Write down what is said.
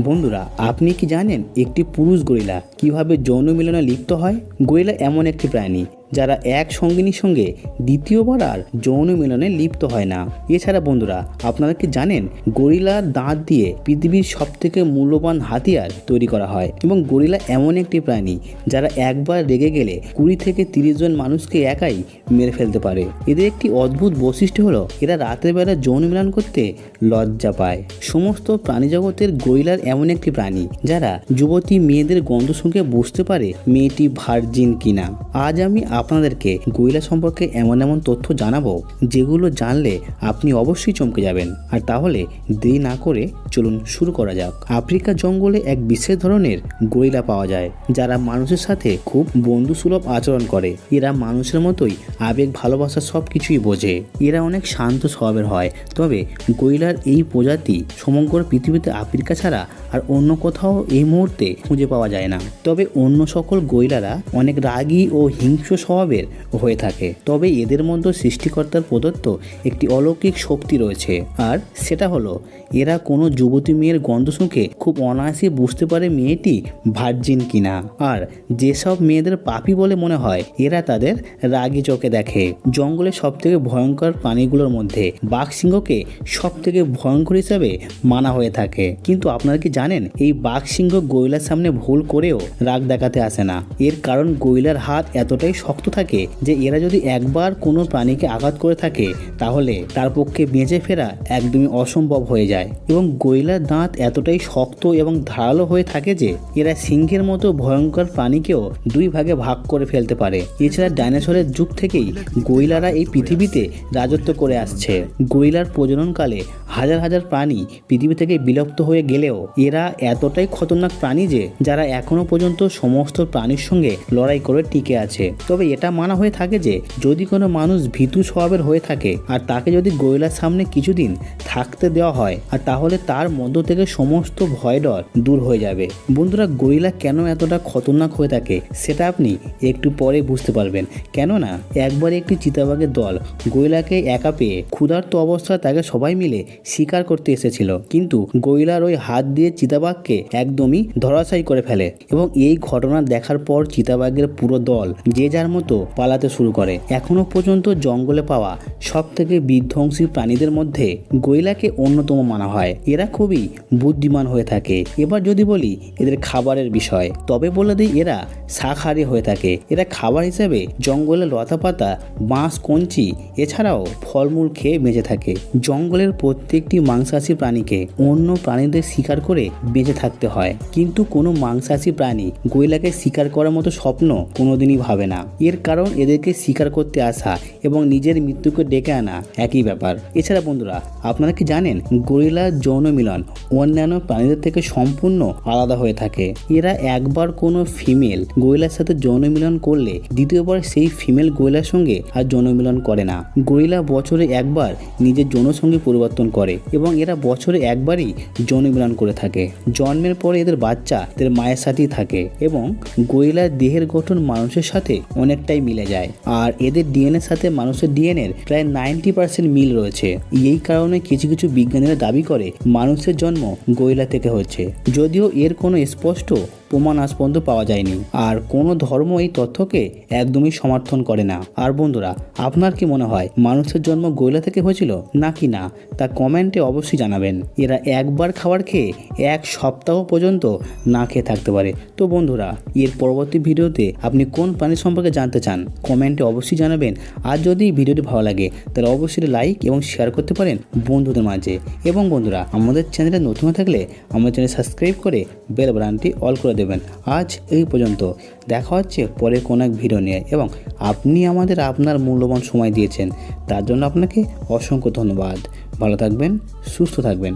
বন্ধুরা, আপনি কি জানেন একটি পুরুষ গরিলা কিভাবে যৌন মিলনে লিপ্ত হয়? গরিলা এমন একটি প্রাণী যারা এক সঙ্গিনীর সঙ্গে দ্বিতীয়বার আর যৌন মিলনে লিপ্ত হয় না। এছাড়া বন্ধুরা, আপনারা কি জানেন গরিলার দাঁত দিয়ে পৃথিবীর সবথেকে মূল্যবান হাতিয়ার তৈরি করা হয় এবং গরিলা এমন একটি প্রাণী যারা একবার রেগে গেলে 20 থেকে 30 জন মানুষকে একাই মেরে ফেলতে পারে। এদের একটি অদ্ভুত বৈশিষ্ট্য হলো এরা রাতের বেলা যৌন মিলন করতে লজ্জা পায়। সমস্ত প্রাণী জগতের গরিলার এমন একটি প্রাণী যারা যুবতী মেয়েদের গন্ধ শুঁকে বুঝতে পারে মেয়েটি ভার্জিন কিনা। আজ আমি আপনাদেরকে গরিলা সম্পর্কে এমন এমন তথ্য জানাবো যেগুলো জানলে আপনি অবশ্যই চমকে যাবেন। আর তাহলে দেরি না করে চলুন শুরু করা যাক। আফ্রিকার জঙ্গলে এক বিশেষ ধরনের গরিলা পাওয়া যায় যারা মানুষের সাথে খুব বন্ধুসুলভ আচরণ করে। এরা মানুষের মতোই আবেগ, ভালোবাসা সবকিছুই বোঝে। এরা অনেক শান্ত স্বভাবের হয়। তবে গরিলার এই প্রজাতি সমগ্র পৃথিবীতে আফ্রিকা ছাড়া আর অন্য কোথাও এই মুহূর্তে খুঁজে পাওয়া যায় না। তবে অন্য সকল গরিলারা অনেক রাগী ও হিংস্র স্বভাবের হয়ে থাকে। তবে এদের মধ্যে সৃষ্টিকর্তার প্রদত্ত একটি অলৌকিক শক্তি রয়েছে, আর সেটা হলো এরা কোনো যুবতী মেয়ের গন্ধ শুঁকে খুব অনায়াসে বুঝতে পারে মেয়েটি ভার্জিন কিনা। আর যেসব মেয়েদের পাপী বলে মনে হয় এরা তাদের রাগী চোখে দেখে। জঙ্গলের সবথেকে ভয়ঙ্কর প্রাণীগুলোর মধ্যে বাঘ সিংহকে সবথেকে ভয়ঙ্কর হিসাবে মানা হয়ে থাকে। কিন্তু আপনারা কি জানেন এই বাঘ সিংহ গরিলার সামনে ভুল করেও রাগ দেখাতে আসে না। এর কারণ গরিলার হাত এতটাই শক্ত থাকে যে এরা যদি একবার কোনো প্রাণীকে আঘাত করে থাকে তাহলে তার পক্ষে বেঁচে ফেরা একদমই অসম্ভব হয়ে যায়। এবং গরিলার দাঁত এতটাই শক্ত এবং ধারালো হয়ে থাকে যে এরা সিংহের মতো ভয়ঙ্কর প্রাণীকেও 2 ভাগে ভাগ করে ফেলতে পারে। এছাড়া ডাইনোসরের যুগ থেকেই গরিলারা এই পৃথিবীতে রাজত্ব করে আসছে। গরিলার প্রজননকালে হাজার হাজার প্রাণী পৃথিবী থেকে বিলুপ্ত হয়ে গেলেও এরা এতটাই খতরনাক প্রাণী যে যারা এখনো পর্যন্ত সমস্ত প্রাণীর সঙ্গে লড়াই করে টিকে আছে। তবে এটা মানা হয়ে থাকে যে যদি কোনো মানুষ ভীতু স্বভাবের হয়ে থাকে আর তাকে যদি গরিলার সামনে কিছুদিন থাকতে দেওয়া হয় আর তাহলে তার মধ্য থেকে সমস্ত ভয় ডর দূর হয়ে যাবে। বন্ধুরা, গরিলা কেন এতটা খতরনাক হয়ে থাকে সেটা আপনি একটু পরে বুঝতে পারবেন। কেননা একবার একটি চিতাবাঘের দল গরিলাকে একা পেয়ে ক্ষুধার্ত অবস্থায় তাকে সবাই মিলে শিকার করতে এসেছিল, কিন্তু গরিলার ওই হাত দিয়ে চিতাবাঘকে একদমই ধরাশায়ী করে ফেলে এবং এই ঘটনা দেখার পর চিতাবাঘের পুরো দল যে যার মতো পালাতে শুরু করে। এখনো পর্যন্ত জঙ্গলে পাওয়া সব থেকে বিধ্বংসী প্রাণীদের মধ্যে গরিলাকে অন্যতম মানা হয়। এরা খুবই বুদ্ধিমান হয়ে থাকে। এবার যদি বলি এদের খাবারের বিষয়, তবে বলে দিই এরা শাকাহারী হয়ে থাকে। এরা খাবার হিসেবে জঙ্গলে লতাপাতা, বাঁশ, কঞ্চি এছাড়াও ফলমূল খেয়ে বেঁচে থাকে। জঙ্গলের প্রত্যেকটি মাংসাশী প্রাণীকে অন্য প্রাণীদের শিকার করে বেঁচে থাকতে হয়, কিন্তু কোনো মাংসাশী প্রাণী গরিলাকে শিকার করার মতো স্বপ্ন কোনোদিনই ভাবে না। এর কারণ এদেরকে শিকার করতে আসা এবং নিজের মৃত্যুকে ডেকে আনা একই ব্যাপার। এছাড়া বন্ধুরা, আপনারা কি জানেন গরিলার যৌন মিলন অন্যান্য প্রাণীদের থেকে সম্পূর্ণ আলাদা হয়ে থাকে। এরা একবার কোনো ফিমেল গরিলার সাথে যৌন মিলন করলে দ্বিতীয়বার সেই ফিমেল গরিলার সঙ্গে আর যৌন মিলন করে না। গরিলা বছরে একবার নিজের যৌনসঙ্গী পরিবর্তন করে এবং এরা বছরে একবারই যৌন মিলন করে থাকে। জন্মের পরে এদের বাচ্চা এদের মায়ের সাথেই থাকে এবং গরিলার দেহের গঠন মানুষের সাথে অনেকটাই মিলে যায়। আর এদের ডিএনএর সাথে মানুষের ডিএনএর প্রায় 90% মিল রয়েছে। এই কারণে কিছু কিছু বিজ্ঞানীরা দাবি করে মানুষের জন্ম গরিলা থেকে হচ্ছে, যদিও এর কোনো স্পষ্ট প্রমাণ আজ পর্যন্ত পাওয়া যায়নি। আর কোনো ধর্ম এই তথ্যকে একদমই সমর্থন করে না। আর বন্ধুরা, আপনার কি মনে হয় মানুষের জন্ম গরিলা থেকে হয়েছিল নাকি না, তা কমেন্টে অবশ্যই জানাবেন। এরা একবার খাবার খেয়ে 1 সপ্তাহ পর্যন্ত না খেয়ে থাকতে পারে। তো বন্ধুরা, এর পরবর্তী ভিডিওতে আপনি কোন প্রাণী সম্পর্কে জানতে চান কমেন্টে অবশ্যই জানাবেন। আর যদি ভিডিওটি ভালো লাগে তাহলে অবশ্যই লাইক এবং শেয়ার করতে পারেন বন্ধুদের মাঝে। এবং বন্ধুরা, আমাদের চ্যানেলে নতুন হয়ে থাকলে আমাদের চ্যানেল সাবস্ক্রাইব করে বেল বাটনটি অল করে দেবেন। আজ এই পর্যন্ত, দেখা হচ্ছে পরে কোনো এক ভিডিও নিয়ে। এবং আপনি আমাদের আপনার মূল্যবান সময় দিয়েছেন তার জন্য আপনাকে অসংখ্য ধন্যবাদ। ভালো থাকবেন, সুস্থ থাকবেন।